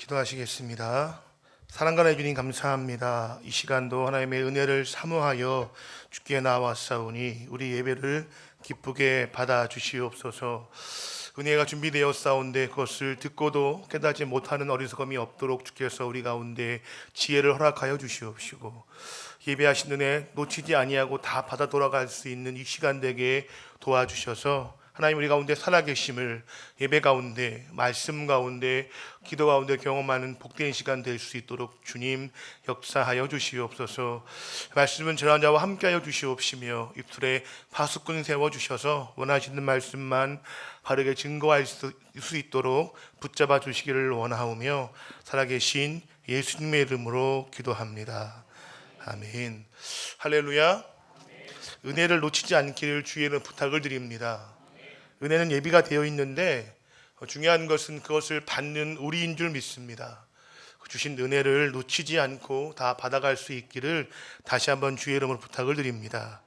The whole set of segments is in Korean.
기도하시겠습니다. 사랑과 주님 감사합니다. 이 시간도 하나님의 은혜를 사모하여 주께 나왔사오니 우리 예배를 기쁘게 받아주시옵소서. 은혜가 준비되었사온데 그것을 듣고도 깨닫지 못하는 어리석음이 없도록 주께서 우리 가운데 지혜를 허락하여 주시옵시고 예배하신 은혜 놓치지 아니하고 다 받아 돌아갈 수 있는 이 시간 되게 도와주셔서 하나님 우리 가운데 살아계심을 예배 가운데 말씀 가운데 기도 가운데 경험하는 복된 시간 될 수 있도록 주님 역사하여 주시옵소서. 말씀은 전한 자와 함께하여 주시옵시며 입술에 파수꾼 세워주셔서 원하시는 말씀만 바르게 증거할 수 있도록 붙잡아 주시기를 원하오며 살아계신 예수님의 이름으로 기도합니다. 아멘. 할렐루야. 은혜를 놓치지 않기를 주의는 부탁을 드립니다. 은혜는 예비가 되어 있는데 중요한 것은 그것을 받는 우리인 줄 믿습니다. 주신 은혜를 놓치지 않고 다 받아갈 수 있기를 다시 한번 주의 이름으로 부탁을 드립니다.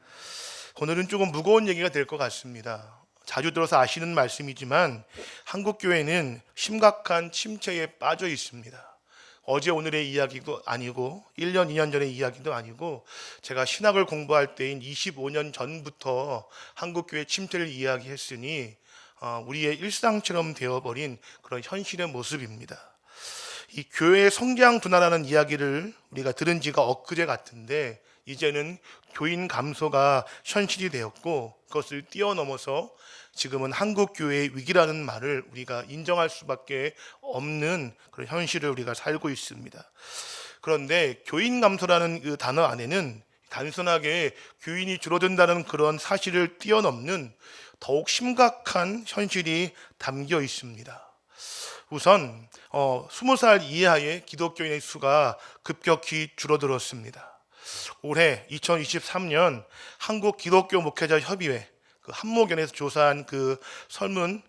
오늘은 조금 무거운 얘기가 될 것 같습니다. 자주 들어서 아시는 말씀이지만 한국교회는 심각한 침체에 빠져 있습니다. 어제 오늘의 이야기도 아니고 1년 2년 전의 이야기도 아니고 제가 신학을 공부할 때인 25년 전부터 한국교회 침체를 이야기했으니 우리의 일상처럼 되어버린 그런 현실의 모습입니다. 이 교회의 성장 둔화라는 이야기를 우리가 들은 지가 엊그제 같은데 이제는 교인 감소가 현실이 되었고 그것을 뛰어넘어서 지금은 한국교회의 위기라는 말을 우리가 인정할 수밖에 없는 그런 현실을 우리가 살고 있습니다. 그런데 교인 감소라는 그 단어 안에는 단순하게 교인이 줄어든다는 그런 사실을 뛰어넘는 더욱 심각한 현실이 담겨 있습니다. 우선 20살 이하의 기독교인의 수가 급격히 줄어들었습니다. 올해 2023년 한국 기독교 목회자 협의회 한목연에서 조사한 설문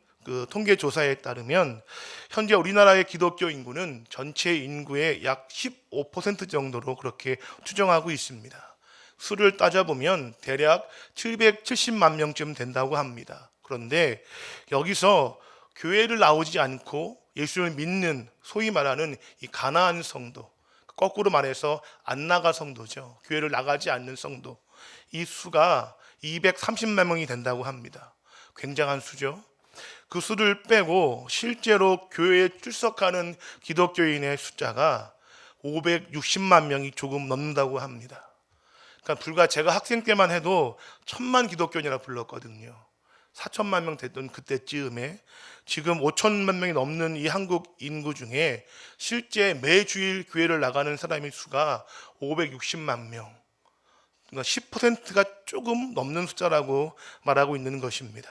통계 조사에 따르면 현재 우리나라의 기독교 인구는 전체 인구의 약 15% 정도로 그렇게 추정하고 있습니다. 수를 따져보면 대략 770만 명쯤 된다고 합니다. 그런데 여기서 교회를 나오지 않고 예수를 믿는 소위 말하는 이 가나안 성도, 거꾸로 말해서 안 나가 성도죠. 교회를 나가지 않는 성도, 이 수가 230만 명이 된다고 합니다. 굉장한 수죠. 그 수를 빼고 실제로 교회에 출석하는 기독교인의 숫자가 560만 명이 조금 넘는다고 합니다. 그러니까 불과 제가 학생 때만 해도 1000만 기독교인이라 불렀거든요. 4천만 명 됐던 그때쯤에 지금 5천만 명이 넘는 이 한국 인구 중에 실제 매주일 교회를 나가는 사람의 수가 560만 명. 그러니까 10%가 조금 넘는 숫자라고 말하고 있는 것입니다.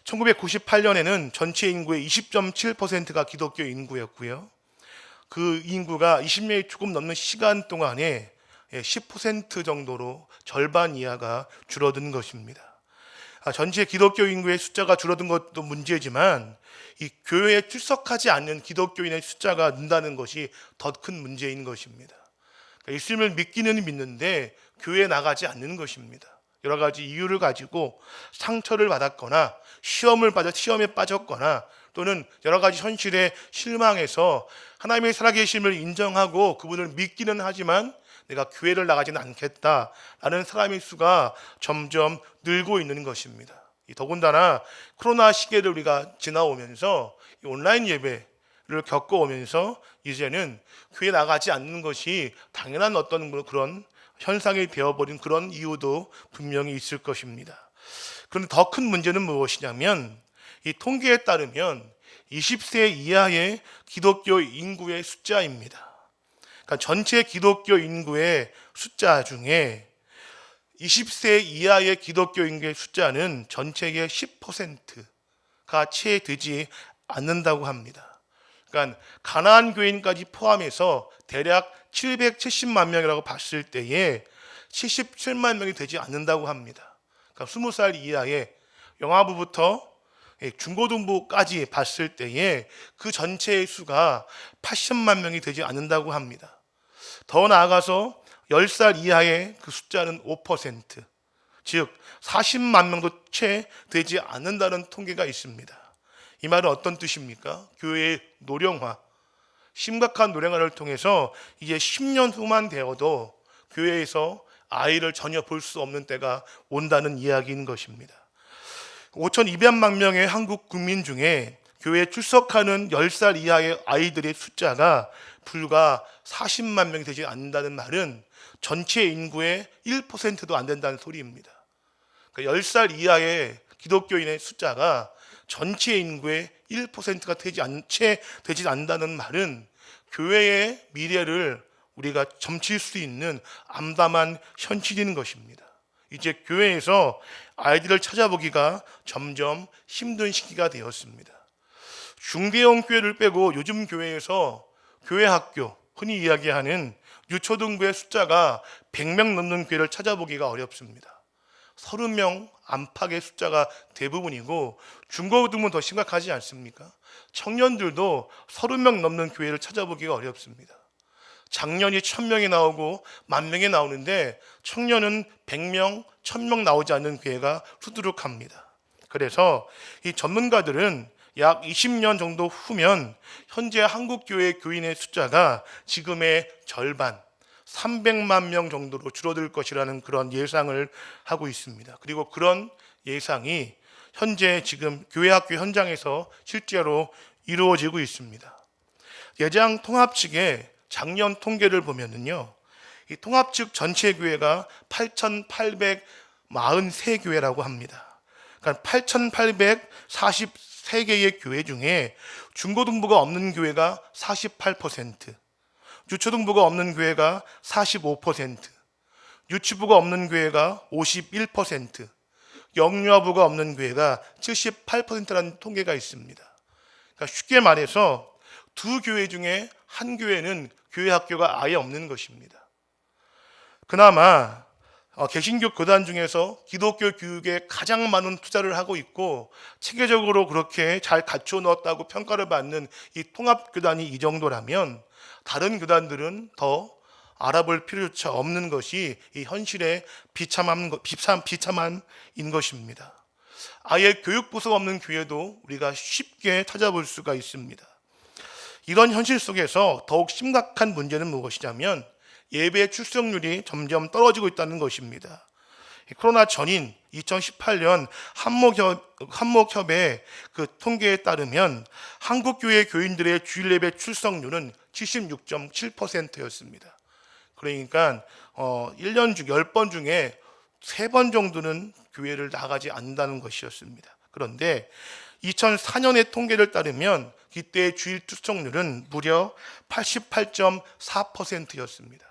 1998년에는 전체 인구의 20.7%가 기독교 인구였고요. 그 인구가 20년이 조금 넘는 시간 동안에 10% 정도로 절반 이하가 줄어든 것입니다. 전체 기독교 인구의 숫자가 줄어든 것도 문제지만 이 교회에 출석하지 않는 기독교인의 숫자가 는다는 것이 더 큰 문제인 것입니다. 예수님을 믿기는 믿는데 교회에 나가지 않는 것입니다. 여러 가지 이유를 가지고 상처를 받았거나 시험에 빠졌거나 또는 여러 가지 현실에 실망해서 하나님의 살아계심을 인정하고 그분을 믿기는 하지만 내가 교회를 나가지는 않겠다라는 사람의 수가 점점 늘고 있는 것입니다. 더군다나 코로나 시기를 우리가 지나오면서 온라인 예배를 겪어오면서 이제는 교회 나가지 않는 것이 당연한 어떤 그런 현상이 되어버린 그런 이유도 분명히 있을 것입니다. 그런데 더 큰 문제는 무엇이냐면 이 통계에 따르면 20세 이하의 기독교 인구의 숫자입니다. 그러니까 전체 기독교 인구의 숫자 중에 20세 이하의 기독교 인구의 숫자는 전체의 10%가 채 되지 않는다고 합니다. 그러니까 가나안 교인까지 포함해서 대략 770만 명이라고 봤을 때에 77만 명이 되지 않는다고 합니다. 그러니까 20살 이하의 영아부부터 중고등부까지 봤을 때에 그 전체의 수가 80만 명이 되지 않는다고 합니다. 더 나아가서 10살 이하의 그 숫자는 5%, 즉 40만 명도 채 되지 않는다는 통계가 있습니다. 이 말은 어떤 뜻입니까? 교회의 노령화, 심각한 노령화를 통해서 이제 10년 후만 되어도 교회에서 아이를 전혀 볼 수 없는 때가 온다는 이야기인 것입니다. 5,200만 명의 한국 국민 중에 교회에 출석하는 10살 이하의 아이들의 숫자가 불과 40만 명이 되지 않는다는 말은 전체 인구의 1%도 안 된다는 소리입니다. 그러니까 10살 이하의 기독교인의 숫자가 전체 인구의 1%가 되지 않는다는 말은 교회의 미래를 우리가 점칠 수 있는 암담한 현실인 것입니다. 이제 교회에서 아이들을 찾아보기가 점점 힘든 시기가 되었습니다. 중대형 교회를 빼고 요즘 교회에서 교회 학교, 흔히 이야기하는 유초등부의 숫자가 100명 넘는 교회를 찾아보기가 어렵습니다. 30명 안팎의 숫자가 대부분이고 중고등부는 더 심각하지 않습니까? 청년들도 30명 넘는 교회를 찾아보기가 어렵습니다. 작년이 1000명이 나오고 10,000명이 나오는데 청년은 100명, 1000명 나오지 않는 교회가 수두룩합니다. 그래서 이 전문가들은 약 20년 정도 후면 현재 한국 교회 교인의 숫자가 지금의 절반, 300만 명 정도로 줄어들 것이라는 그런 예상을 하고 있습니다. 그리고 그런 예상이 현재 지금 교회 학교 현장에서 실제로 이루어지고 있습니다. 예장 통합 측의 작년 통계를 보면은요, 이 통합 측 전체 교회가 8,843교회라고 합니다. 그러니까 8,843개의 교회 중에 중고등부가 없는 교회가 48%, 유초등부가 없는 교회가 45%, 유치부가 없는 교회가 51%, 영유아부가 없는 교회가 78%라는 통계가 있습니다. 그러니까 쉽게 말해서 두 교회 중에 한 교회는 교회 학교가 아예 없는 것입니다. 그나마 개신교 교단 중에서 기독교 교육에 가장 많은 투자를 하고 있고 체계적으로 그렇게 잘 갖춰 놓았다고 평가를 받는 이 통합교단이 이 정도라면 다른 교단들은 더 알아볼 필요조차 없는 것이 이 현실의 비참함인 것입니다. 아예 교육부서가 없는 교회도 우리가 쉽게 찾아볼 수가 있습니다. 이런 현실 속에서 더욱 심각한 문제는 무엇이냐면 예배 출석률이 점점 떨어지고 있다는 것입니다. 코로나 전인 2018년 한목협의 그 통계에 따르면 한국교회 교인들의 주일 예배 출석률은 76.7%였습니다. 그러니까 1년 중 10번 중에 3번 정도는 교회를 나가지 않는다는 것이었습니다. 그런데 2004년의 통계를 따르면 이때의 주일 출석률은 무려 88.4%였습니다.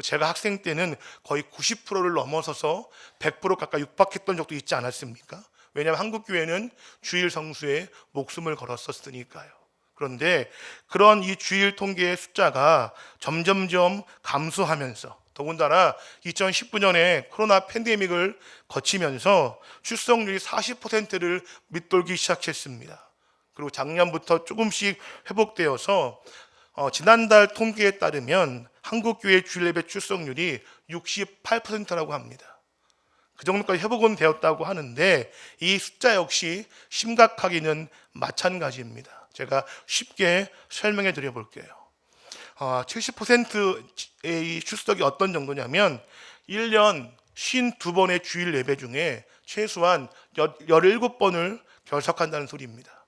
제가 학생 때는 거의 90%를 넘어서서 100% 가까이 육박했던 적도 있지 않았습니까? 왜냐하면 한국교회는 주일 성수에 목숨을 걸었었으니까요. 그런데 그런 이 주일 통계의 숫자가 점점점 감소하면서 더군다나 2019년에 코로나 팬데믹을 거치면서 출석률이 40%를 밑돌기 시작했습니다. 그리고 작년부터 조금씩 회복되어서 지난달 통계에 따르면 한국교회 주일 예배 출석률이 68%라고 합니다. 그 정도까지 회복은 되었다고 하는데 이 숫자 역시 심각하기는 마찬가지입니다. 제가 쉽게 설명해 드려 볼게요. 70%의 출석이 어떤 정도냐면 1년 52번의 주일 예배 중에 최소한 17번을 결석한다는 소리입니다.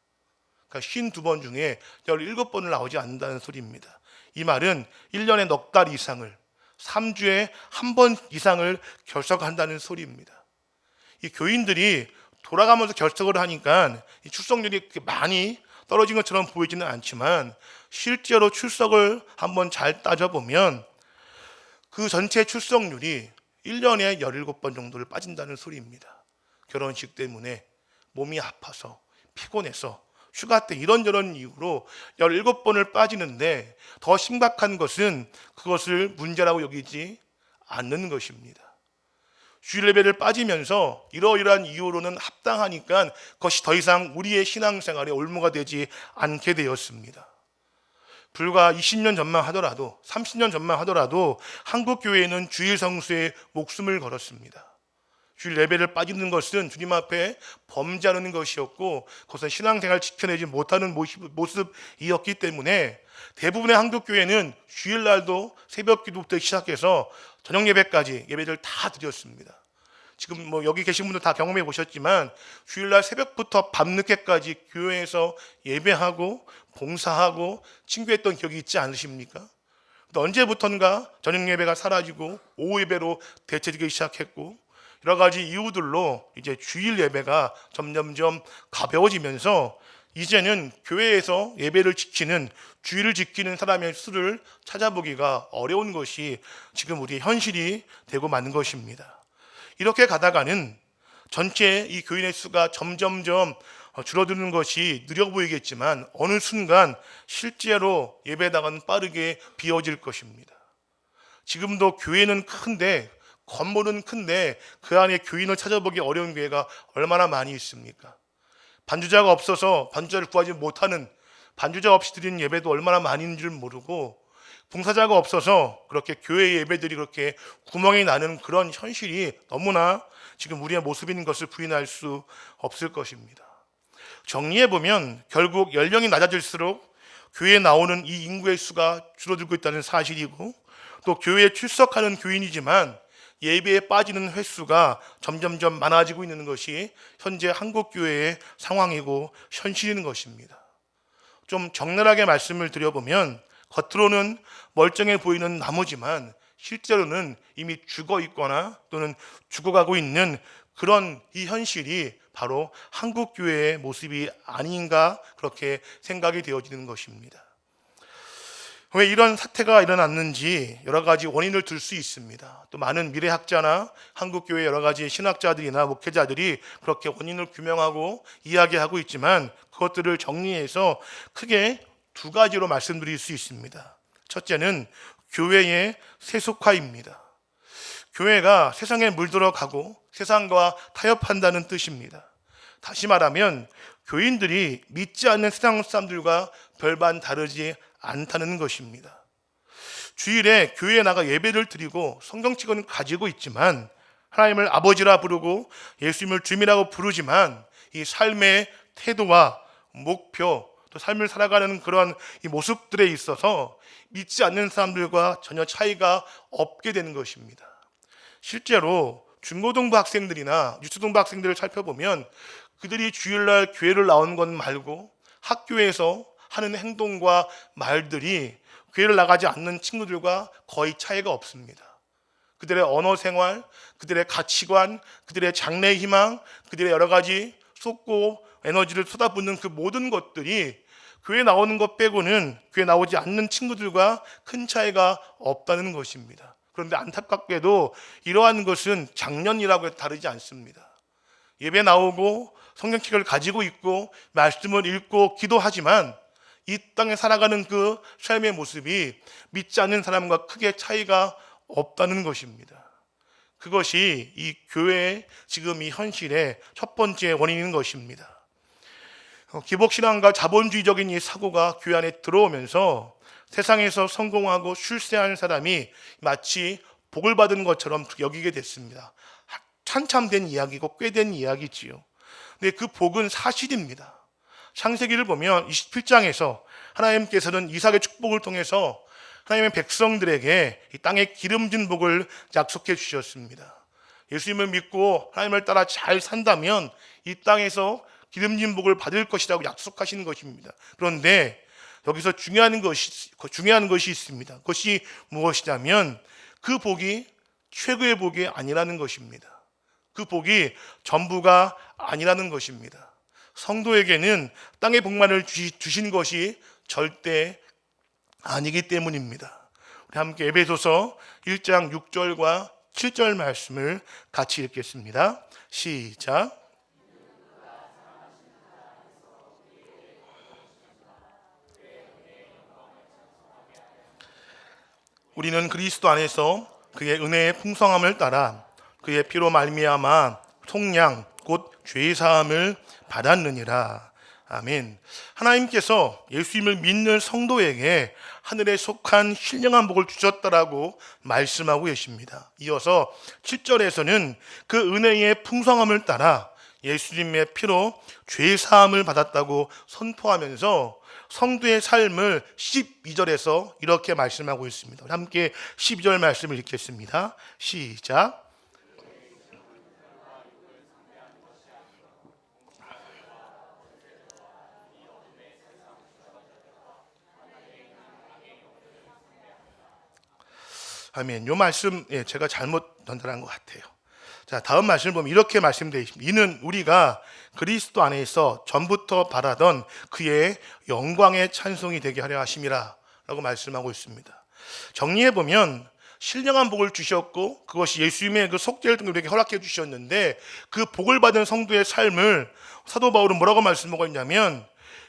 그러니까 52번 중에 17번을 나오지 않는다는 소리입니다. 이 말은 1년에 넉 달 이상을 3주에 한 번 이상을 결석한다는 소리입니다. 이 교인들이 돌아가면서 결석을 하니까 이 출석률이 많이 떨어진 것처럼 보이지는 않지만 실제로 출석을 한번 잘 따져보면 그 전체 출석률이 1년에 17번 정도를 빠진다는 소리입니다. 결혼식 때문에 몸이 아파서 피곤해서 휴가 때 이런저런 이유로 17번을 빠지는데 더 심각한 것은 그것을 문제라고 여기지 않는 것입니다. 주일 예배를 빠지면서 이러이러한 이유로는 합당하니까 그것이 더 이상 우리의 신앙생활에 올무가 되지 않게 되었습니다. 불과 20년 전만 하더라도 30년 전만 하더라도 한국교회는 주일 성수에 목숨을 걸었습니다. 주일 예배를 빠지는 것은 주님 앞에 범죄하는 것이었고 그것은 신앙생활을 지켜내지 못하는 모습이었기 때문에 대부분의 한국교회는 주일날도 새벽 기도부터 시작해서 저녁 예배까지 예배를 다 드렸습니다. 지금 뭐 여기 계신 분들 다 경험해 보셨지만 주일날 새벽부터 밤늦게까지 교회에서 예배하고 봉사하고 친구했던 기억이 있지 않으십니까? 언제부턴가 저녁 예배가 사라지고 오후 예배로 대체되기 시작했고 여러 가지 이유들로 이제 주일 예배가 점점점 가벼워지면서 이제는 교회에서 예배를 지키는, 주일을 지키는 사람의 수를 찾아보기가 어려운 것이 지금 우리의 현실이 되고 마는 것입니다. 이렇게 가다가는 전체 이 교인의 수가 점점점 줄어드는 것이 느려 보이겠지만 어느 순간 실제로 예배당은 빠르게 비어질 것입니다. 지금도 교회는 큰데, 건물은 큰데 그 안에 교인을 찾아보기 어려운 교회가 얼마나 많이 있습니까? 반주자가 없어서 반주자를 구하지 못하는, 반주자 없이 드리는 예배도 얼마나 많이 있는 줄 모르고, 봉사자가 없어서 그렇게 교회의 예배들이 그렇게 구멍이 나는 그런 현실이 너무나 지금 우리의 모습인 것을 부인할 수 없을 것입니다. 정리해보면 결국 연령이 낮아질수록 교회에 나오는 이 인구의 수가 줄어들고 있다는 사실이고, 또 교회에 출석하는 교인이지만 예배에 빠지는 횟수가 점점점 많아지고 있는 것이 현재 한국교회의 상황이고 현실인 것입니다. 좀 적나라하게 말씀을 드려보면 겉으로는 멀쩡해 보이는 나무지만 실제로는 이미 죽어 있거나 또는 죽어가고 있는 그런 이 현실이 바로 한국교회의 모습이 아닌가 그렇게 생각이 되어지는 것입니다. 왜 이런 사태가 일어났는지 여러 가지 원인을 들 수 있습니다. 또 많은 미래학자나 한국교회 여러 가지 신학자들이나 목회자들이 그렇게 원인을 규명하고 이야기하고 있지만 그것들을 정리해서 크게 두 가지로 말씀드릴 수 있습니다. 첫째는 교회의 세속화입니다. 교회가 세상에 물들어가고 세상과 타협한다는 뜻입니다. 다시 말하면 교인들이 믿지 않는 세상 사람들과 별반 다르지 않다는 것입니다. 주일에 교회에 나가 예배를 드리고 성경책은 가지고 있지만 하나님을 아버지라 부르고 예수님을 주님이라고 부르지만 이 삶의 태도와 목표, 또 삶을 살아가는 그런 이 모습들에 있어서 믿지 않는 사람들과 전혀 차이가 없게 되는 것입니다. 실제로 중고등부 학생들이나 유초등부 학생들을 살펴보면 그들이 주일날 교회를 나오는 것 말고 학교에서 하는 행동과 말들이 교회를 나가지 않는 친구들과 거의 차이가 없습니다. 그들의 언어 생활, 그들의 가치관, 그들의 장래 희망, 그들의 여러 가지 쏟고 에너지를 쏟아붓는 그 모든 것들이 교회 나오는 것 빼고는 교회 나오지 않는 친구들과 큰 차이가 없다는 것입니다. 그런데 안타깝게도 이러한 것은 작년이라고 해도 다르지 않습니다. 예배 나오고 성경책을 가지고 있고 말씀을 읽고 기도하지만 이 땅에 살아가는 그 삶의 모습이 믿지 않는 사람과 크게 차이가 없다는 것입니다. 그것이 이 교회의 지금 이 현실의 첫 번째 원인인 것입니다. 기복신앙과 자본주의적인 이 사고가 교회 안에 들어오면서 세상에서 성공하고 출세한 사람이 마치 복을 받은 것처럼 여기게 됐습니다. 한참 된 이야기고 꽤 된 이야기지요. 근데 그 복은 사실입니다. 창세기를 보면 27장에서 하나님께서는 이삭의 축복을 통해서 하나님의 백성들에게 이 땅에 기름진 복을 약속해 주셨습니다. 예수님을 믿고 하나님을 따라 잘 산다면 이 땅에서 기름진 복을 받을 것이라고 약속하시는 것입니다. 그런데 여기서 중요한 것이 있습니다. 그것이 무엇이냐면 그 복이 최고의 복이 아니라는 것입니다. 그 복이 전부가 아니라는 것입니다. 성도에게는 땅의 복만을 주신 것이 절대 아니기 때문입니다. 우리 함께 에베소서 1장 6절과 7절 말씀을 같이 읽겠습니다. 시작. 우리는 그리스도 안에서 그의 은혜의 풍성함을 따라 그의 피로 말미암아 속량 곧 죄 사함을 받았느니라. 아멘. 하나님께서 예수님을 믿는 성도에게 하늘에 속한 신령한 복을 주셨다라고 말씀하고 계십니다. 이어서 7절에서는 그 은혜의 풍성함을 따라 예수님의 피로 죄 사함을 받았다고 선포하면서 성도의 삶을 12절에서 이렇게 말씀하고 있습니다. 함께 12절 말씀을 읽겠습니다. 시작. 아멘. 요 말씀 제가 잘못 전달한 것 같아요. 자, 다음 말씀을 보면 이렇게 말씀되어 있습니다. 이는 우리가 그리스도 안에서 전부터 바라던 그의 영광의 찬송이 되게 하려 하심이라 라고 말씀하고 있습니다. 정리해 보면 신령한 복을 주셨고 그것이 예수님의 그 속죄를 통해 우리에게 허락해 주셨는데, 그 복을 받은 성도의 삶을 사도 바울은 뭐라고 말씀하고 있냐면,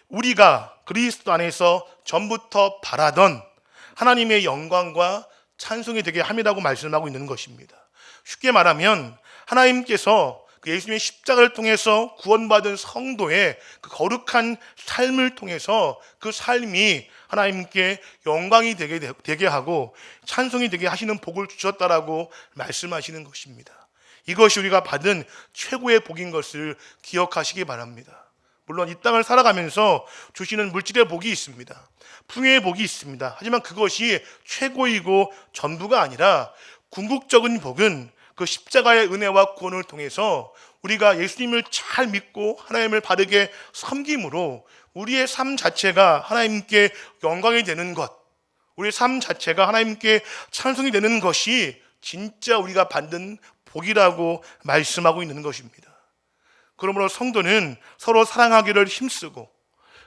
우리가 그리스도 안에서 전부터 바라던 하나님의 영광과 찬송이 되게 함이라고 말씀하고 있는 것입니다. 쉽게 말하면 하나님께서 그 예수님의 십자가를 통해서 구원받은 성도의 그 거룩한 삶을 통해서 그 삶이 하나님께 영광이 되게 하고 찬송이 되게 하시는 복을 주셨다라고 말씀하시는 것입니다. 이것이 우리가 받은 최고의 복인 것을 기억하시기 바랍니다. 물론 이 땅을 살아가면서 주시는 물질의 복이 있습니다. 풍요의 복이 있습니다. 하지만 그것이 최고이고 전부가 아니라 궁극적인 복은 그 십자가의 은혜와 구원을 통해서 우리가 예수님을 잘 믿고 하나님을 바르게 섬김으로 우리의 삶 자체가 하나님께 영광이 되는 것, 우리의 삶 자체가 하나님께 찬송이 되는 것이 진짜 우리가 받는 복이라고 말씀하고 있는 것입니다. 그러므로 성도는 서로 사랑하기를 힘쓰고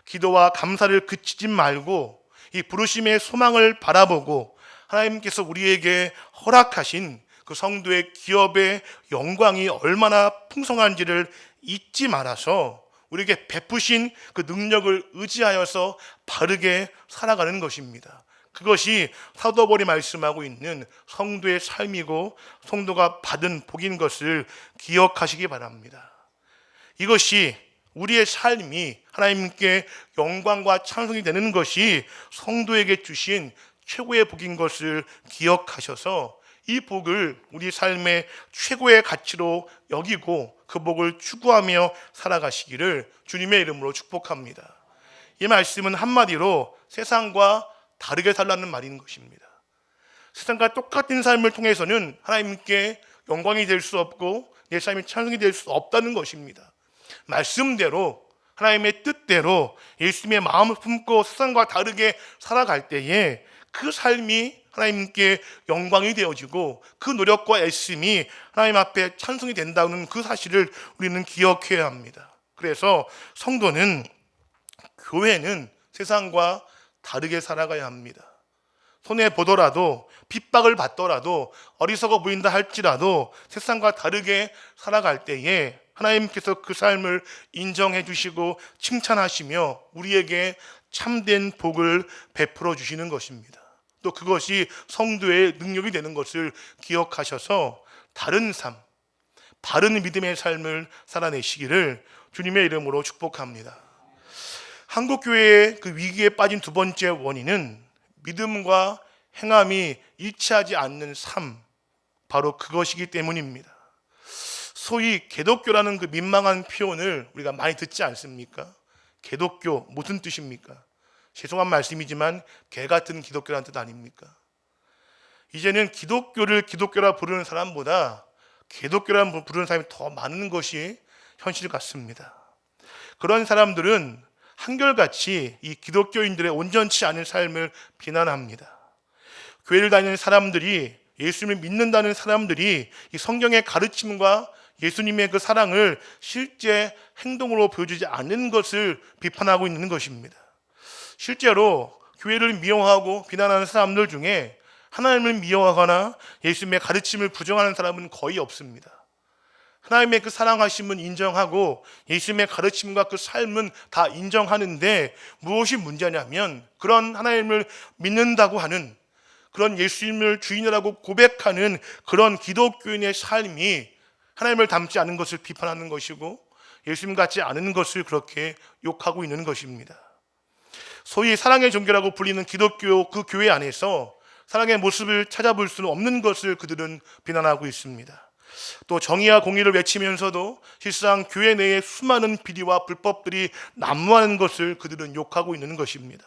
기도와 감사를 그치지 말고 이 부르심의 소망을 바라보고 하나님께서 우리에게 허락하신 그 성도의 기업의 영광이 얼마나 풍성한지를 잊지 말아서 우리에게 베푸신 그 능력을 의지하여서 바르게 살아가는 것입니다. 그것이 사도 바울이 말씀하고 있는 성도의 삶이고 성도가 받은 복인 것을 기억하시기 바랍니다. 이것이 우리의 삶이 하나님께 영광과 찬송이 되는 것이 성도에게 주신 최고의 복인 것을 기억하셔서 이 복을 우리 삶의 최고의 가치로 여기고 그 복을 추구하며 살아가시기를 주님의 이름으로 축복합니다. 이 말씀은 한마디로 세상과 다르게 살라는 말인 것입니다. 세상과 똑같은 삶을 통해서는 하나님께 영광이 될 수 없고 내 삶이 찬송이 될 수 없다는 것입니다. 말씀대로 하나님의 뜻대로 예수님의 마음을 품고 세상과 다르게 살아갈 때에 그 삶이 하나님께 영광이 되어지고 그 노력과 애씀이 하나님 앞에 찬송이 된다는 그 사실을 우리는 기억해야 합니다. 그래서 성도는, 교회는 세상과 다르게 살아가야 합니다. 손해보더라도 핍박을 받더라도 어리석어 보인다 할지라도 세상과 다르게 살아갈 때에 하나님께서 그 삶을 인정해 주시고 칭찬하시며 우리에게 참된 복을 베풀어 주시는 것입니다. 또 그것이 성도의 능력이 되는 것을 기억하셔서 다른 삶, 바른 믿음의 삶을 살아내시기를 주님의 이름으로 축복합니다. 한국교회의 그 위기에 빠진 두 번째 원인은 믿음과 행함이 일치하지 않는 삶, 바로 그것이기 때문입니다. 소위 개독교라는 그 민망한 표현을 우리가 많이 듣지 않습니까? 개독교 무슨 뜻입니까? 죄송한 말씀이지만 개 같은 기독교라는 뜻 아닙니까? 이제는 기독교를 기독교라 부르는 사람보다 개독교라 부르는 사람이 더 많은 것이 현실 같습니다. 그런 사람들은 한결같이 이 기독교인들의 온전치 않은 삶을 비난합니다. 교회를 다니는 사람들이, 예수님을 믿는다는 사람들이 이 성경의 가르침과 예수님의 그 사랑을 실제 행동으로 보여주지 않는 것을 비판하고 있는 것입니다. 실제로 교회를 미워하고 비난하는 사람들 중에 하나님을 미워하거나 예수님의 가르침을 부정하는 사람은 거의 없습니다. 하나님의 그 사랑하심은 인정하고 예수님의 가르침과 그 삶은 다 인정하는데, 무엇이 문제냐면 그런 하나님을 믿는다고 하는, 그런 예수님을 주인이라고 고백하는 그런 기독교인의 삶이 하나님을 닮지 않은 것을 비판하는 것이고 예수님 같지 않은 것을 그렇게 욕하고 있는 것입니다. 소위 사랑의 종교라고 불리는 기독교 그 교회 안에서 사랑의 모습을 찾아볼 수는 없는 것을 그들은 비난하고 있습니다. 또 정의와 공의를 외치면서도 실상 교회 내에 수많은 비리와 불법들이 난무하는 것을 그들은 욕하고 있는 것입니다.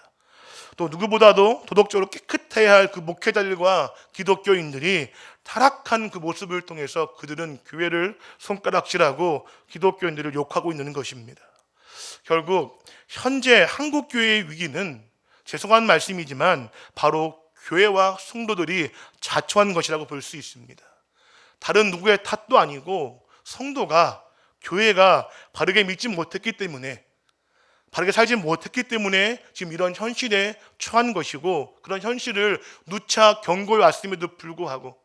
또 누구보다도 도덕적으로 깨끗해야 할 그 목회자들과 기독교인들이 타락한 그 모습을 통해서 그들은 교회를 손가락질하고 기독교인들을 욕하고 있는 것입니다. 결국 현재 한국 교회의 위기는 죄송한 말씀이지만 바로 교회와 성도들이 자초한 것이라고 볼 수 있습니다. 다른 누구의 탓도 아니고 성도가 교회가 바르게 믿지 못했기 때문에, 바르게 살지 못했기 때문에 지금 이런 현실에 처한 것이고, 그런 현실을 누차 경고해 왔음에도 불구하고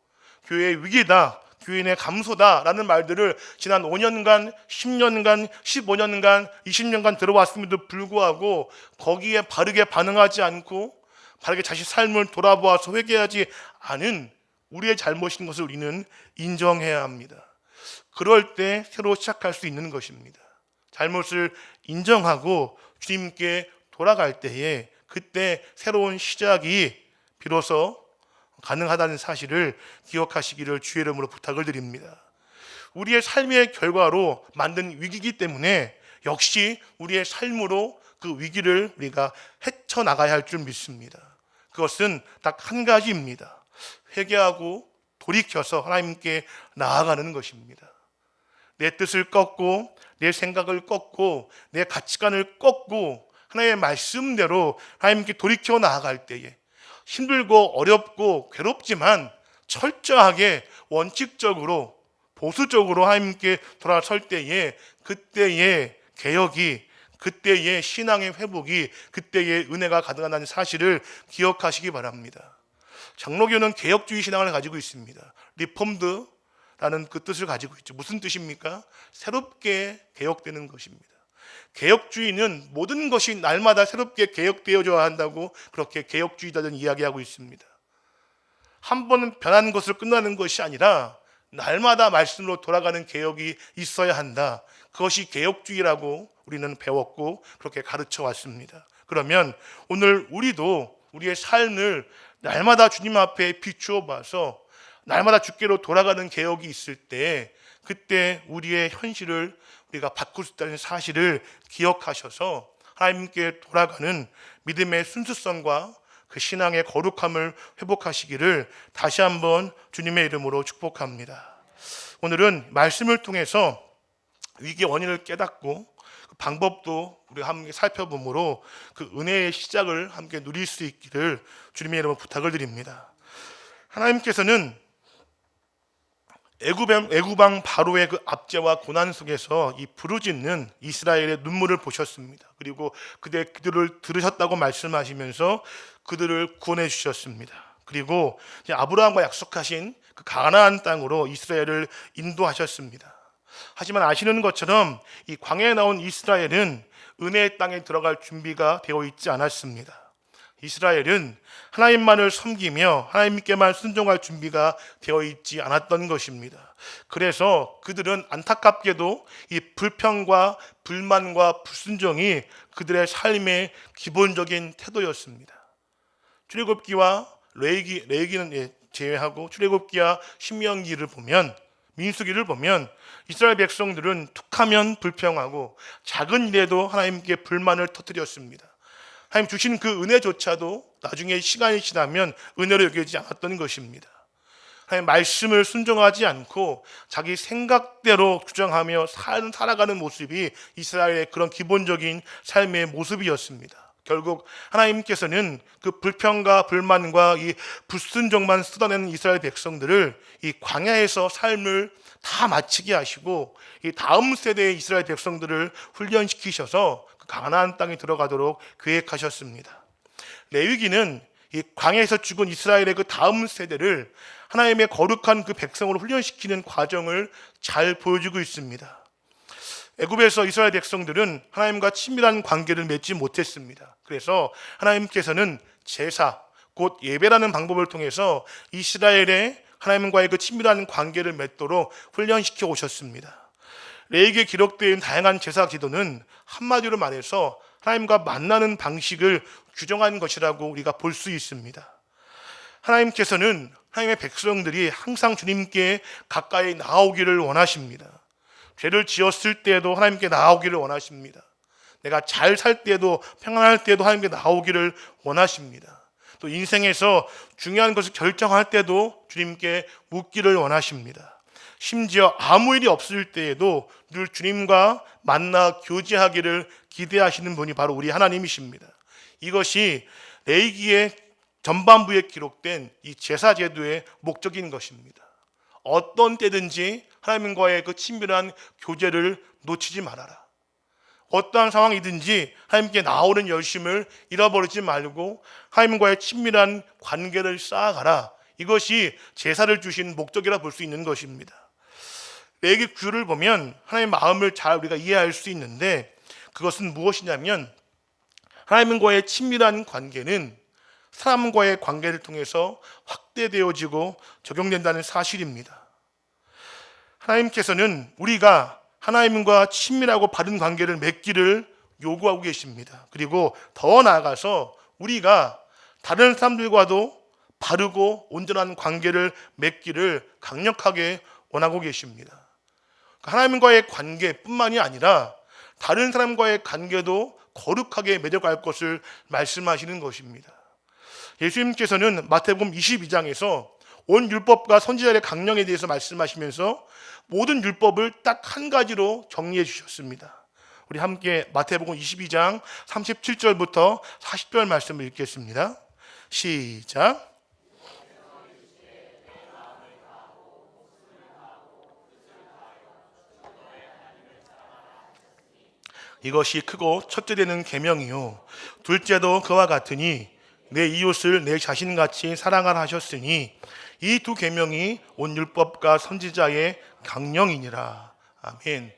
교회의 위기다, 교인의 감소다라는 말들을 지난 5년간, 10년간, 15년간, 20년간 들어왔음에도 불구하고 거기에 바르게 반응하지 않고 바르게 자신 삶을 돌아보아서 회개하지 않은 우리의 잘못인 것을 우리는 인정해야 합니다. 그럴 때 새로 시작할 수 있는 것입니다. 잘못을 인정하고 주님께 돌아갈 때에 그때 새로운 시작이 비로소 가능하다는 사실을 기억하시기를 주의 이름으로 부탁을 드립니다. 우리의 삶의 결과로 만든 위기이기 때문에 역시 우리의 삶으로 그 위기를 우리가 헤쳐나가야 할 줄 믿습니다. 그것은 딱 한 가지입니다. 회개하고 돌이켜서 하나님께 나아가는 것입니다. 내 뜻을 꺾고 내 생각을 꺾고 내 가치관을 꺾고 하나님의 말씀대로 하나님께 돌이켜 나아갈 때에 힘들고 어렵고 괴롭지만 철저하게 원칙적으로 보수적으로 하나님께 돌아설 때에 그때의 개혁이, 그때의 신앙의 회복이, 그때의 은혜가 가능하다는 사실을 기억하시기 바랍니다. 장로교는 개혁주의 신앙을 가지고 있습니다. 리폼드라는 그 뜻을 가지고 있죠. 무슨 뜻입니까? 새롭게 개혁되는 것입니다. 개혁주의는 모든 것이 날마다 새롭게 개혁되어져야 한다고 그렇게 개혁주의자들은 이야기하고 있습니다. 한 번은 변한 것으로 끝나는 것이 아니라 날마다 말씀으로 돌아가는 개혁이 있어야 한다. 그것이 개혁주의라고 우리는 배웠고 그렇게 가르쳐 왔습니다. 그러면 오늘 우리도 우리의 삶을 날마다 주님 앞에 비추어 봐서 날마다 주께로 돌아가는 개혁이 있을 때 그때 우리의 현실을 우리가 바꿀 수 있다는 사실을 기억하셔서 하나님께 돌아가는 믿음의 순수성과 그 신앙의 거룩함을 회복하시기를 다시 한번 주님의 이름으로 축복합니다. 오늘은 말씀을 통해서 위기의 원인을 깨닫고 그 방법도 우리가 함께 살펴보므로 그 은혜의 시작을 함께 누릴 수 있기를 주님의 이름으로 부탁을 드립니다. 하나님께서는 애굽왕 바로의 그 압제와 고난 속에서 이 부르짖는 이스라엘의 눈물을 보셨습니다. 그리고 그들을 들으셨다고 말씀하시면서 그들을 구원해 주셨습니다. 그리고 이제 아브라함과 약속하신 그 가나안 땅으로 이스라엘을 인도하셨습니다. 하지만 아시는 것처럼 이 광야에 나온 이스라엘은 은혜의 땅에 들어갈 준비가 되어 있지 않았습니다. 이스라엘은 하나님만을 섬기며 하나님께만 순종할 준비가 되어 있지 않았던 것입니다. 그래서 그들은 안타깝게도 이 불평과 불만과 불순종이 그들의 삶의 기본적인 태도였습니다. 출애굽기와 레위기는 제외하고 출애굽기와 신명기를 보면, 민수기를 보면 이스라엘 백성들은 툭하면 불평하고 작은 일에도 하나님께 불만을 터뜨렸습니다. 하나님 주신 그 은혜조차도 나중에 시간이 지나면 은혜로 여겨지지 않았던 것입니다. 하나님 말씀을 순종하지 않고 자기 생각대로 주장하며 살아가는 모습이 이스라엘의 그런 기본적인 삶의 모습이었습니다. 결국 하나님께서는 그 불평과 불만과 이 불순종만 쏟아내는 이스라엘 백성들을 이 광야에서 삶을 다 마치게 하시고 이 다음 세대의 이스라엘 백성들을 훈련시키셔서 가나안 땅에 들어가도록 계획하셨습니다. 레위기는 이 광야에서 죽은 이스라엘의 그 다음 세대를 하나님의 거룩한 그 백성으로 훈련시키는 과정을 잘 보여주고 있습니다. 애굽에서 이스라엘 백성들은 하나님과 친밀한 관계를 맺지 못했습니다. 그래서 하나님께서는 제사, 곧 예배라는 방법을 통해서 이스라엘의 하나님과의 그 친밀한 관계를 맺도록 훈련시켜 오셨습니다. 레위기에 기록되어 있는 다양한 제사 제도는 한마디로 말해서 하나님과 만나는 방식을 규정한 것이라고 우리가 볼 수 있습니다. 하나님께서는 하나님의 백성들이 항상 주님께 가까이 나오기를 원하십니다. 죄를 지었을 때에도 하나님께 나오기를 원하십니다. 내가 잘 살 때에도 평안할 때에도 하나님께 나오기를 원하십니다. 또 인생에서 중요한 것을 결정할 때도 주님께 묻기를 원하십니다. 심지어 아무 일이 없을 때에도 늘 주님과 만나 교제하기를 기대하시는 분이 바로 우리 하나님이십니다. 이것이 레위기의 전반부에 기록된 이 제사제도의 목적인 것입니다. 어떤 때든지 하나님과의 그 친밀한 교제를 놓치지 말아라. 어떠한 상황이든지 하나님께 나오는 열심을 잃어버리지 말고 하나님과의 친밀한 관계를 쌓아가라. 이것이 제사를 주신 목적이라 볼 수 있는 것입니다. 레위기 9를 보면 하나님의 마음을 잘 우리가 이해할 수 있는데, 그것은 무엇이냐면 하나님과의 친밀한 관계는 사람과의 관계를 통해서 확대되어지고 적용된다는 사실입니다. 하나님께서는 우리가 하나님과 친밀하고 바른 관계를 맺기를 요구하고 계십니다. 그리고 더 나아가서 우리가 다른 사람들과도 바르고 온전한 관계를 맺기를 강력하게 원하고 계십니다. 하나님과의 관계뿐만이 아니라 다른 사람과의 관계도 거룩하게 맺어갈 것을 말씀하시는 것입니다. 예수님께서는 마태복음 22장에서 온 율법과 선지자의 강령에 대해서 말씀하시면서 모든 율법을 딱 한 가지로 정리해 주셨습니다. 우리 함께 마태복음 22장 37절부터 40절 말씀을 읽겠습니다. 시작. 이것이 크고 첫째 되는 계명이요 둘째도 그와 같으니 내 이웃을 내 자신같이 사랑하라 하셨으니 이 두 계명이 온 율법과 선지자의 강령이니라. 아멘.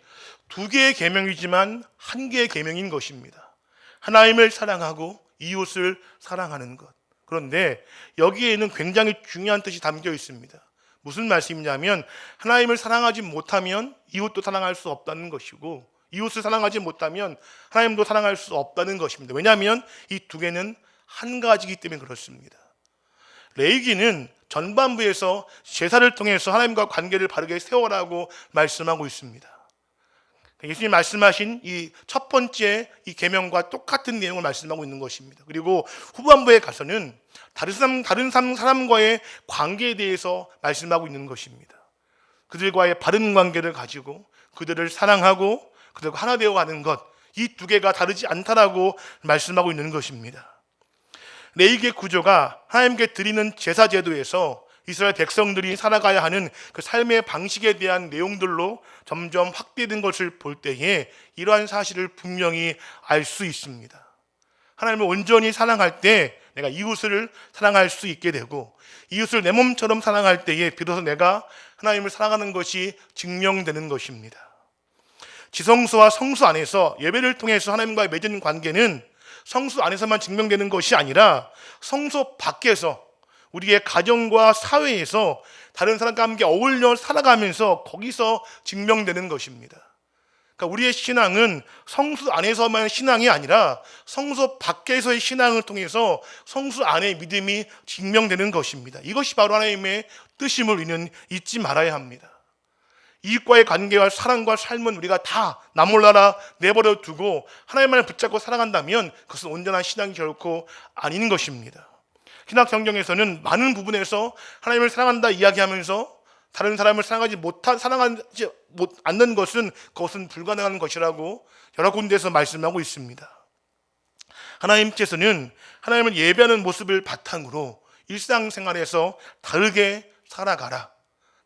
두 개의 계명이지만 한 개의 계명인 것입니다. 하나님을 사랑하고 이웃을 사랑하는 것. 그런데 여기에는 굉장히 중요한 뜻이 담겨 있습니다. 무슨 말씀이냐면 하나님을 사랑하지 못하면 이웃도 사랑할 수 없다는 것이고, 이웃을 사랑하지 못하면 하나님도 사랑할 수 없다는 것입니다. 왜냐하면 이 두 개는 한 가지이기 때문에 그렇습니다. 레위기는 전반부에서 제사를 통해서 하나님과 관계를 바르게 세워라고 말씀하고 있습니다. 예수님 말씀하신 이 첫 번째 이 계명과 똑같은 내용을 말씀하고 있는 것입니다. 그리고 후반부에 가서는 다른 사람과의 관계에 대해서 말씀하고 있는 것입니다. 그들과의 바른 관계를 가지고 그들을 사랑하고 그들과 하나 되어가는 것, 이 두 개가 다르지 않다라고 말씀하고 있는 것입니다. 레위기의 구조가 하나님께 드리는 제사 제도에서 이스라엘 백성들이 살아가야 하는 그 삶의 방식에 대한 내용들로 점점 확대된 것을 볼 때에 이러한 사실을 분명히 알 수 있습니다. 하나님을 온전히 사랑할 때 내가 이웃을 사랑할 수 있게 되고, 이웃을 내 몸처럼 사랑할 때에 비로소 내가 하나님을 사랑하는 것이 증명되는 것입니다. 지성소와 성소 안에서 예배를 통해서 하나님과의 맺은 관계는 성소 안에서만 증명되는 것이 아니라 성소 밖에서 우리의 가정과 사회에서 다른 사람과 함께 어울려 살아가면서 거기서 증명되는 것입니다. 그러니까 우리의 신앙은 성소 안에서만 신앙이 아니라 성소 밖에서의 신앙을 통해서 성소 안의 믿음이 증명되는 것입니다. 이것이 바로 하나님의 뜻임을 우리는 잊지 말아야 합니다. 이웃과의 관계와 사랑과 삶은 우리가 다 나몰라라 내버려 두고 하나님만을 붙잡고 살아간다면 그것은 온전한 신앙이 결코 아닌 것입니다. 신약 성경에서는 많은 부분에서 하나님을 사랑한다 이야기하면서 다른 사람을 사랑하지 않는 것은 그것은 불가능한 것이라고 여러 군데에서 말씀하고 있습니다. 하나님께서는 하나님을 예배하는 모습을 바탕으로 일상생활에서 다르게 살아가라,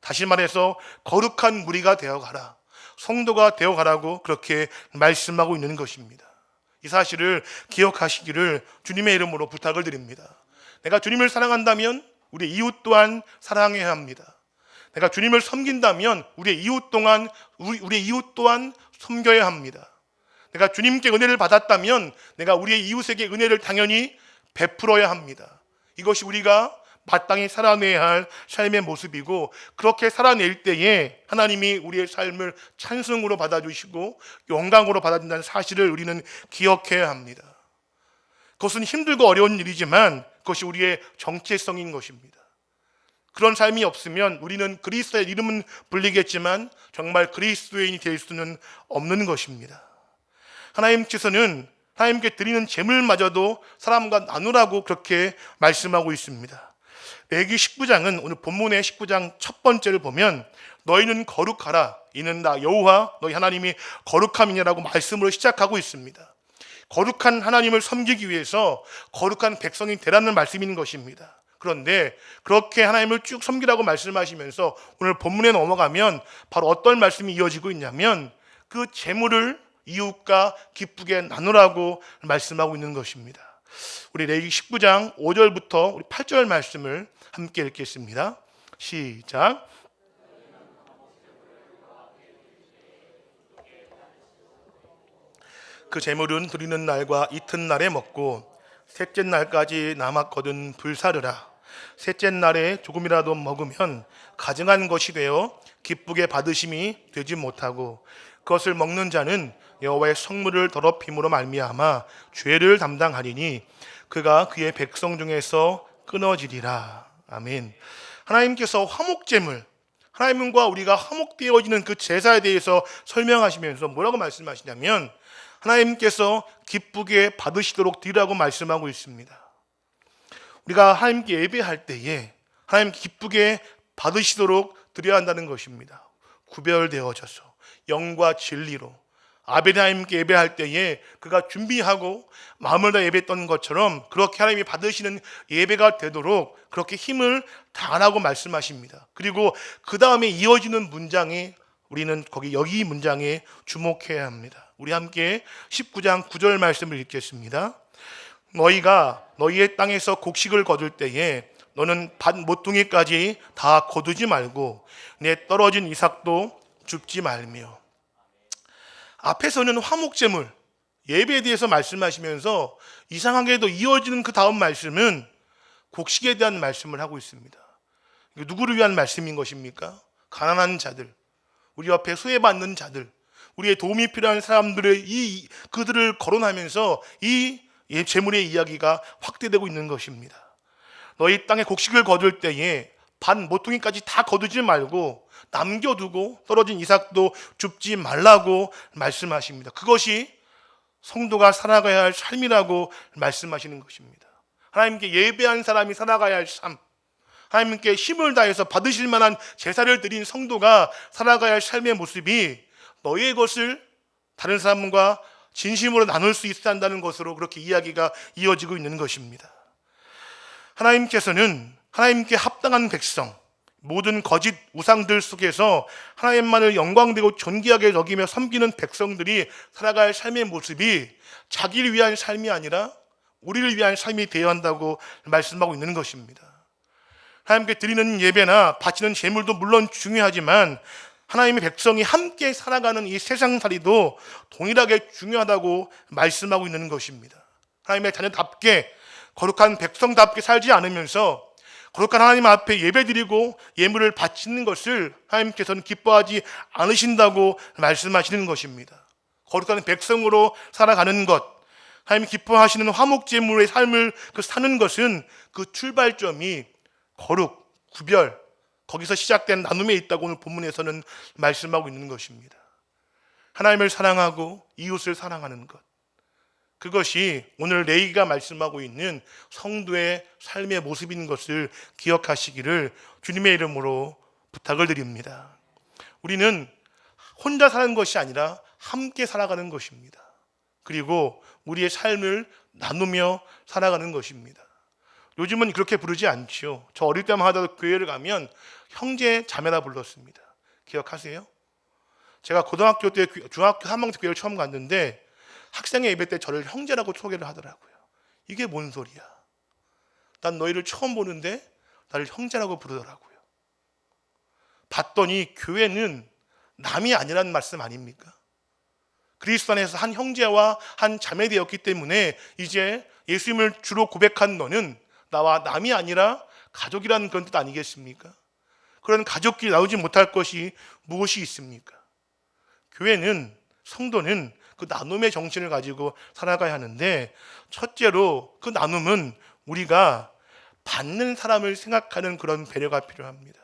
다시 말해서 거룩한 무리가 되어가라, 성도가 되어가라고 그렇게 말씀하고 있는 것입니다. 이 사실을 기억하시기를 주님의 이름으로 부탁을 드립니다. 내가 주님을 사랑한다면 우리 이웃 또한 사랑해야 합니다. 내가 주님을 섬긴다면 우리의 이웃 또한 섬겨야 합니다. 내가 주님께 은혜를 받았다면 내가 우리의 이웃에게 은혜를 당연히 베풀어야 합니다. 이것이 우리가 마땅히 살아내야 할 삶의 모습이고, 그렇게 살아낼 때에 하나님이 우리의 삶을 찬송으로 받아주시고 영광으로 받아준다는 사실을 우리는 기억해야 합니다. 그것은 힘들고 어려운 일이지만 그것이 우리의 정체성인 것입니다. 그런 삶이 없으면 우리는 그리스도의 이름은 불리겠지만 정말 그리스도인이 될 수는 없는 것입니다. 하나님께서는 하나님께 드리는 제물마저도 사람과 나누라고 그렇게 말씀하고 있습니다. 레위기 19장은 오늘 본문의 19장 첫 번째를 보면 너희는 거룩하라 이는 나 여호와 너희 하나님이 거룩함이냐라고 말씀으로 시작하고 있습니다. 거룩한 하나님을 섬기기 위해서 거룩한 백성이 되라는 말씀인 것입니다. 그런데 그렇게 하나님을 쭉 섬기라고 말씀하시면서 오늘 본문에 넘어가면 바로 어떤 말씀이 이어지고 있냐면 그 재물을 이웃과 기쁘게 나누라고 말씀하고 있는 것입니다. 우리 레위기 19장 5절부터 우리 8절 말씀을 함께 읽겠습니다. 시작. 그 재물은 드리는 날과 이튿날에 먹고 셋째 날까지 남았거든 불사르라. 셋째 날에 조금이라도 먹으면 가증한 것이 되어 기쁘게 받으심이 되지 못하고 그것을 먹는 자는 여호와의 성물을 더럽힘으로 말미암아 죄를 담당하리니 그가 그의 백성 중에서 끊어지리라. 아멘. 하나님께서 화목제물, 하나님과 우리가 화목되어지는 그 제사에 대해서 설명하시면서 뭐라고 말씀하시냐면 하나님께서 기쁘게 받으시도록 드리라고 말씀하고 있습니다. 우리가 하나님께 예배할 때에 하나님 기쁘게 받으시도록 드려야 한다는 것입니다. 구별되어져서 영과 진리로 아벨하나님께 예배할 때에 그가 준비하고 마음을 다 예배했던 것처럼 그렇게 하나님이 받으시는 예배가 되도록 그렇게 힘을 다하라고 말씀하십니다. 그리고 그 다음에 이어지는 문장에 우리는 여기 문장에 주목해야 합니다. 우리 함께 19장 9절 말씀을 읽겠습니다. 너희가 너희의 땅에서 곡식을 거둘 때에 너는 밭 모퉁이까지 다 거두지 말고 내 떨어진 이삭도 줍지 말며. 앞에서는 화목제물, 예배에 대해서 말씀하시면서 이상하게도 이어지는 그 다음 말씀은 곡식에 대한 말씀을 하고 있습니다. 누구를 위한 말씀인 것입니까? 가난한 자들, 우리 옆에 수혜받는 자들, 우리의 도움이 필요한 사람들의 그들을 거론하면서 이 제물의 이야기가 확대되고 있는 것입니다. 너희 땅에 곡식을 거둘 때에 밭 모퉁이까지 다 거두지 말고 남겨두고 떨어진 이삭도 줍지 말라고 말씀하십니다. 그것이 성도가 살아가야 할 삶이라고 말씀하시는 것입니다. 하나님께 예배한 사람이 살아가야 할 삶, 하나님께 힘을 다해서 받으실 만한 제사를 드린 성도가 살아가야 할 삶의 모습이 너희의 것을 다른 사람과 진심으로 나눌 수 있어야 한다는 것으로 그렇게 이야기가 이어지고 있는 것입니다. 하나님께서는 하나님께 합당한 백성, 모든 거짓 우상들 속에서 하나님만을 영광되고 존귀하게 여기며 섬기는 백성들이 살아갈 할 삶의 모습이 자기를 위한 삶이 아니라 우리를 위한 삶이 되어야 한다고 말씀하고 있는 것입니다. 하나님께 드리는 예배나 바치는 제물도 물론 중요하지만 하나님의 백성이 함께 살아가는 이 세상살이도 동일하게 중요하다고 말씀하고 있는 것입니다. 하나님의 자녀답게 거룩한 백성답게 살지 않으면서 거룩한 하나님 앞에 예배드리고 예물을 바치는 것을 하나님께서는 기뻐하지 않으신다고 말씀하시는 것입니다. 거룩한 백성으로 살아가는 것, 하나님이 기뻐하시는 화목제물의 삶을 사는 것은 그 출발점이 거룩, 구별, 거기서 시작된 나눔에 있다고 오늘 본문에서는 말씀하고 있는 것입니다. 하나님을 사랑하고 이웃을 사랑하는 것, 그것이 오늘 레위기가 말씀하고 있는 성도의 삶의 모습인 것을 기억하시기를 주님의 이름으로 부탁을 드립니다. 우리는 혼자 사는 것이 아니라 함께 살아가는 것입니다. 그리고 우리의 삶을 나누며 살아가는 것입니다. 요즘은 그렇게 부르지 않죠. 저 어릴 때만 하다가 교회를 가면 형제 자매라 불렀습니다. 기억하세요? 제가 고등학교 때 중학교 3학년 때 교회를 처음 갔는데 학생회 예배 때 저를 형제라고 소개를 하더라고요. 이게 뭔 소리야? 난 너희를 처음 보는데 나를 형제라고 부르더라고요. 봤더니 교회는 남이 아니라는 말씀 아닙니까? 그리스도 안에서 한 형제와 한 자매 되었기 때문에 이제 예수님을 주로 고백한 너는 나와 남이 아니라 가족이라는 그런 뜻 아니겠습니까? 그런 가족끼리 나오지 못할 것이 무엇이 있습니까? 교회는, 성도는 그 나눔의 정신을 가지고 살아가야 하는데, 첫째로 그 나눔은 우리가 받는 사람을 생각하는 그런 배려가 필요합니다.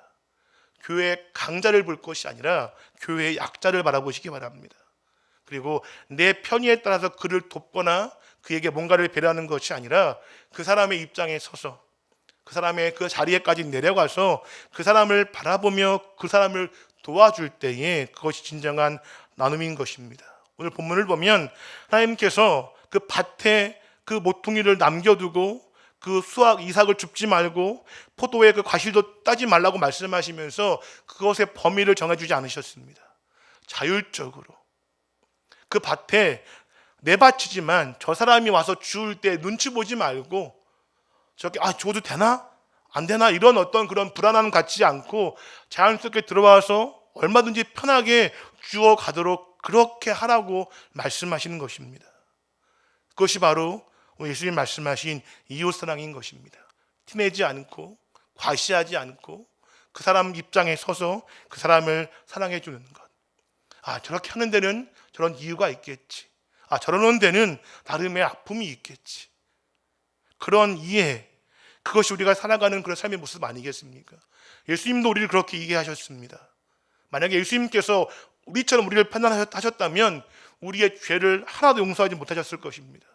교회 강자를 볼 것이 아니라 교회의 약자를 바라보시기 바랍니다. 그리고 내 편의에 따라서 그를 돕거나 그에게 뭔가를 배려하는 것이 아니라 그 사람의 입장에 서서 그 사람의 그 자리에까지 내려가서 그 사람을 바라보며 그 사람을 도와줄 때에 그것이 진정한 나눔인 것입니다. 오늘 본문을 보면 하나님께서 그 밭에 그 모퉁이를 남겨두고 그 이삭을 줍지 말고 포도의 그 과실도 따지 말라고 말씀하시면서 그것의 범위를 정해주지 않으셨습니다. 자율적으로 그 밭에 내 밭이지만 저 사람이 와서 주울 때 눈치 보지 말고 저렇게 줘도 되나? 안 되나? 이런 어떤 그런 불안함 갖지 않고 자연스럽게 들어와서 얼마든지 편하게 주워 가도록 그렇게 하라고 말씀하시는 것입니다. 그것이 바로 예수님 말씀하신 이웃사랑인 것입니다. 티내지 않고 과시하지 않고 그 사람 입장에 서서 그 사람을 사랑해 주는 것. 저렇게 하는 데는 저런 이유가 있겠지. 저러는 데는 나름의 아픔이 있겠지. 그런 이해, 그것이 우리가 살아가는 그런 삶의 모습 아니겠습니까? 예수님도 우리를 그렇게 이해하셨습니다. 만약에 예수님께서 우리처럼 우리를 판단하셨다면 우리의 죄를 하나도 용서하지 못하셨을 것입니다.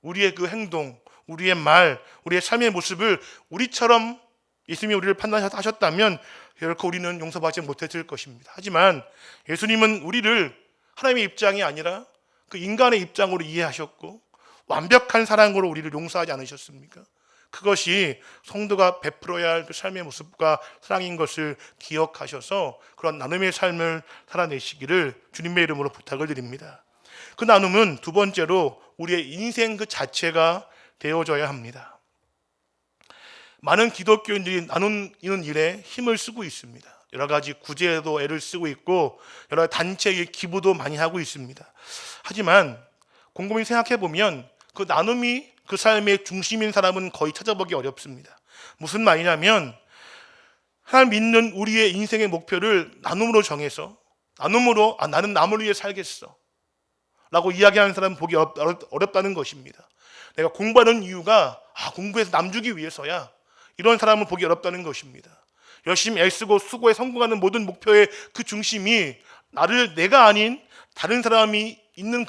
우리의 그 행동, 우리의 말, 우리의 삶의 모습을 우리처럼 예수님이 우리를 판단하셨다면 결코 우리는 용서받지 못했을 것입니다. 하지만 예수님은 우리를 하나님의 입장이 아니라 그 인간의 입장으로 이해하셨고 완벽한 사랑으로 우리를 용서하지 않으셨습니까? 그것이 성도가 베풀어야 할 그 삶의 모습과 사랑인 것을 기억하셔서 그런 나눔의 삶을 살아내시기를 주님의 이름으로 부탁을 드립니다. 그 나눔은 두 번째로 우리의 인생 그 자체가 되어져야 합니다. 많은 기독교인들이 나누는 일에 힘을 쓰고 있습니다. 여러 가지 구제에도 애를 쓰고 있고 여러 단체의 기부도 많이 하고 있습니다. 하지만 곰곰이 생각해 보면 그 나눔이 그 삶의 중심인 사람은 거의 찾아보기 어렵습니다. 무슨 말이냐면 하나님 믿는 우리의 인생의 목표를 나눔으로 정해서 나눔으로 나는 남을 위해 살겠어 라고 이야기하는 사람은 보기 어렵다는 것입니다. 내가 공부하는 이유가 공부해서 남 주기 위해서야, 이런 사람은 보기 어렵다는 것입니다. 열심히 애쓰고 수고에 성공하는 모든 목표의 그 중심이 내가 아닌 다른 사람이 있는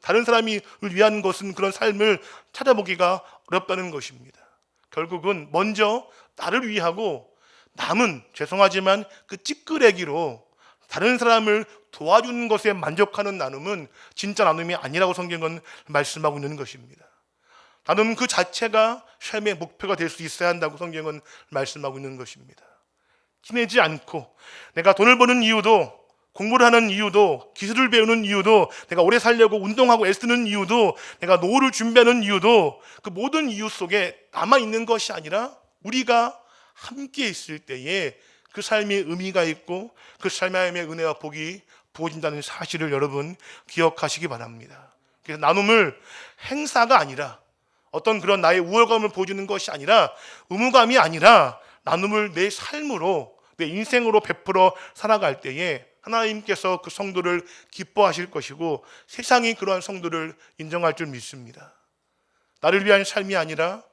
다른 사람을 위한 것은 그런 삶을 찾아보기가 어렵다는 것입니다. 결국은 먼저 나를 위하고 남은 죄송하지만 그 찌끄레기로 다른 사람을 도와주는 것에 만족하는 나눔은 진짜 나눔이 아니라고 성경은 말씀하고 있는 것입니다. 나눔 그 자체가 삶의 목표가 될 수 있어야 한다고 성경은 말씀하고 있는 것입니다. 티내지 않고 내가 돈을 버는 이유도, 공부를 하는 이유도, 기술을 배우는 이유도, 내가 오래 살려고 운동하고 애쓰는 이유도, 내가 노후를 준비하는 이유도 그 모든 이유 속에 남아있는 것이 아니라 우리가 함께 있을 때에 그 삶의 의미가 있고 그 삶의 은혜와 복이 부어진다는 사실을 여러분 기억하시기 바랍니다. 그래서 나눔을 행사가 아니라 어떤 그런 나의 우월감을 보여주는 것이 아니라 의무감이 아니라 나눔을 내 삶으로, 내 인생으로 베풀어 살아갈 때에 하나님께서 그 성도를 기뻐하실 것이고 세상이 그러한 성도를 인정할 줄 믿습니다. 나를 위한 삶이 아니라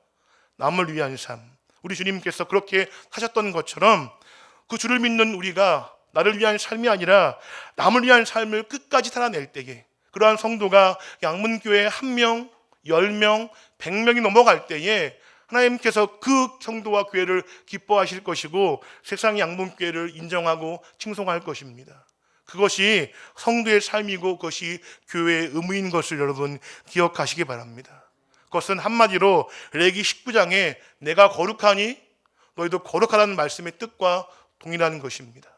남을 위한 삶, 우리 주님께서 그렇게 하셨던 것처럼 그 주를 믿는 우리가 나를 위한 삶이 아니라 남을 위한 삶을 끝까지 살아낼 때에 그러한 성도가 양문교회 1명, 10명, 100명이 넘어갈 때에 하나님께서 그 성도와 교회를 기뻐하실 것이고 세상의 양문교회를 인정하고 칭송할 것입니다. 그것이 성도의 삶이고 그것이 교회의 의무인 것을 여러분 기억하시기 바랍니다. 그것은 한마디로 레기 19장에 내가 거룩하니 너희도 거룩하라는 말씀의 뜻과 동일한 것입니다.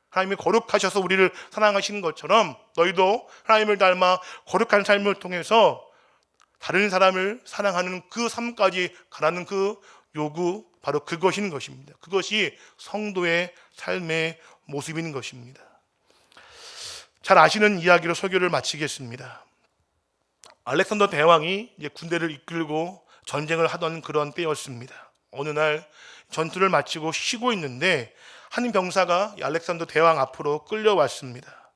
하나님이 거룩하셔서 우리를 사랑하시는 것처럼 너희도 하나님을 닮아 거룩한 삶을 통해서 다른 사람을 사랑하는 그 삶까지 가라는 그 요구, 바로 그것인 것입니다. 그것이 성도의 삶의 모습인 것입니다. 잘 아시는 이야기로 설교를 마치겠습니다. 알렉산더 대왕이 이제 군대를 이끌고 전쟁을 하던 그런 때였습니다. 어느 날 전투를 마치고 쉬고 있는데 한 병사가 이 알렉산더 대왕 앞으로 끌려왔습니다.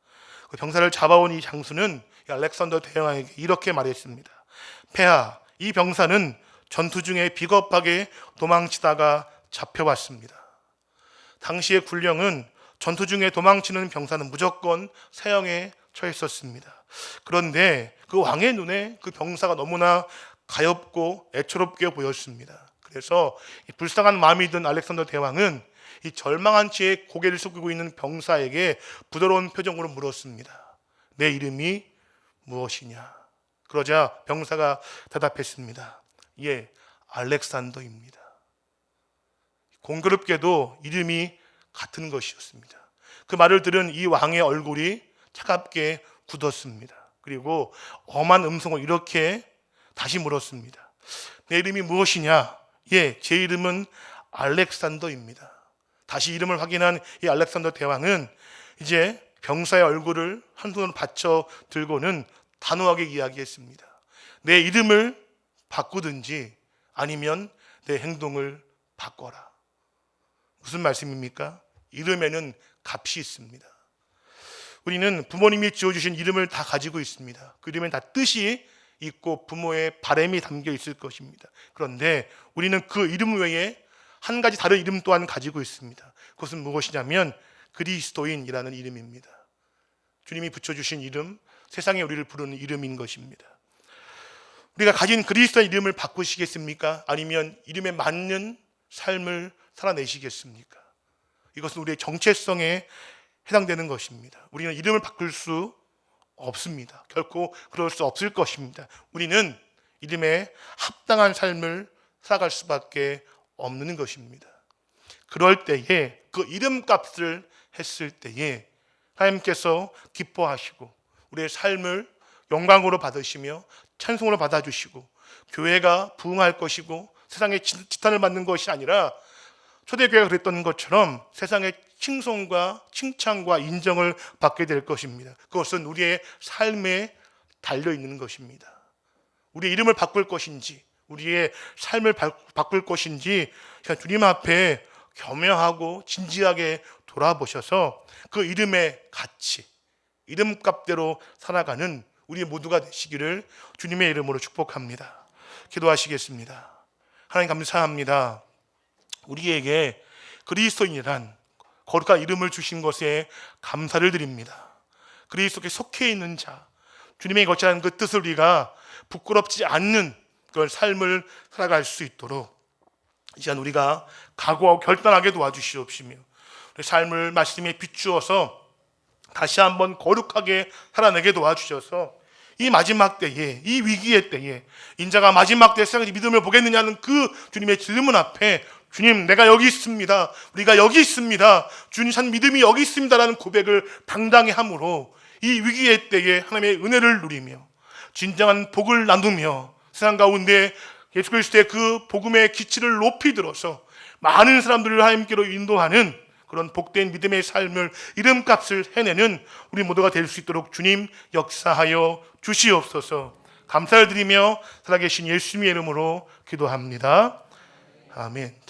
그 병사를 잡아온 이 장수는 이 알렉산더 대왕에게 이렇게 말했습니다. 폐하, 이 병사는 전투 중에 비겁하게 도망치다가 잡혀왔습니다. 당시의 군령은 전투 중에 도망치는 병사는 무조건 사형에 처했었습니다. 그런데 그 왕의 눈에 그 병사가 너무나 가엾고 애처롭게 보였습니다. 그래서 불쌍한 마음이 든 알렉산더 대왕은 이 절망한 채 고개를 숙이고 있는 병사에게 부드러운 표정으로 물었습니다. 내 이름이 무엇이냐? 그러자 병사가 대답했습니다. 예, 알렉산더입니다. 공교롭게도 이름이 같은 것이었습니다. 그 말을 들은 이 왕의 얼굴이 차갑게 굳었습니다. 그리고 엄한 음성으로 이렇게 다시 물었습니다. 내 이름이 무엇이냐? 예, 제 이름은 알렉산더입니다. 다시 이름을 확인한 이 알렉산더 대왕은 이제 병사의 얼굴을 한 손으로 받쳐 들고는 단호하게 이야기했습니다. 내 이름을 바꾸든지 아니면 내 행동을 바꿔라. 무슨 말씀입니까? 이름에는 값이 있습니다. 우리는 부모님이 지어주신 이름을 다 가지고 있습니다. 그 이름엔 다 뜻이 있고 부모의 바람이 담겨 있을 것입니다. 그런데 우리는 그 이름 외에 한 가지 다른 이름 또한 가지고 있습니다. 그것은 무엇이냐면 그리스도인이라는 이름입니다. 주님이 붙여주신 이름, 세상에 우리를 부르는 이름인 것입니다. 우리가 가진 그리스도의 이름을 바꾸시겠습니까? 아니면 이름에 맞는 삶을 살아내시겠습니까? 이것은 우리의 정체성에 해당되는 것입니다. 우리는 이름을 바꿀 수 없습니다. 결코 그럴 수 없을 것입니다. 우리는 이름에 합당한 삶을 살아갈 수밖에 없는 것입니다. 그럴 때에 그 이름값을 했을 때에 하나님께서 기뻐하시고 우리의 삶을 영광으로 받으시며 찬송으로 받아주시고 교회가 부흥할 것이고 세상의 지탄을 받는 것이 아니라 초대교회가 그랬던 것처럼 세상의 칭송과 칭찬과 인정을 받게 될 것입니다. 그것은 우리의 삶에 달려있는 것입니다. 우리의 이름을 바꿀 것인지 우리의 삶을 바꿀 것인지 주님 앞에 겸허하고 진지하게 돌아보셔서 그 이름의 가치, 이름값대로 살아가는 우리 모두가 되시기를 주님의 이름으로 축복합니다. 기도하시겠습니다. 하나님 감사합니다. 우리에게 그리스도인이란 거룩한 이름을 주신 것에 감사를 드립니다. 그리스도께 속해 있는 자, 주님의 거룩한 그 뜻을 우리가 부끄럽지 않는 그런 삶을 살아갈 수 있도록 이 시간 우리가 각오하고 결단하게 도와주시옵시며 우리 삶을 말씀에 비추어서 다시 한번 거룩하게 살아내게 도와주셔서 이 마지막 때에, 이 위기의 때에 인자가 마지막 때에 세상의 믿음을 보겠느냐는 그 주님의 질문 앞에 주님, 내가 여기 있습니다. 우리가 여기 있습니다. 주님, 산 믿음이 여기 있습니다라는 고백을 당당히 함으로 이 위기의 때에 하나님의 은혜를 누리며 진정한 복을 나누며 세상 가운데 예수 그리스도의 그 복음의 기치를 높이 들어서 많은 사람들을 하나님께로 인도하는 그런 복된 믿음의 삶을 이름값을 해내는 우리 모두가 될 수 있도록 주님 역사하여 주시옵소서. 감사를 드리며 살아계신 예수님의 이름으로 기도합니다. 아멘.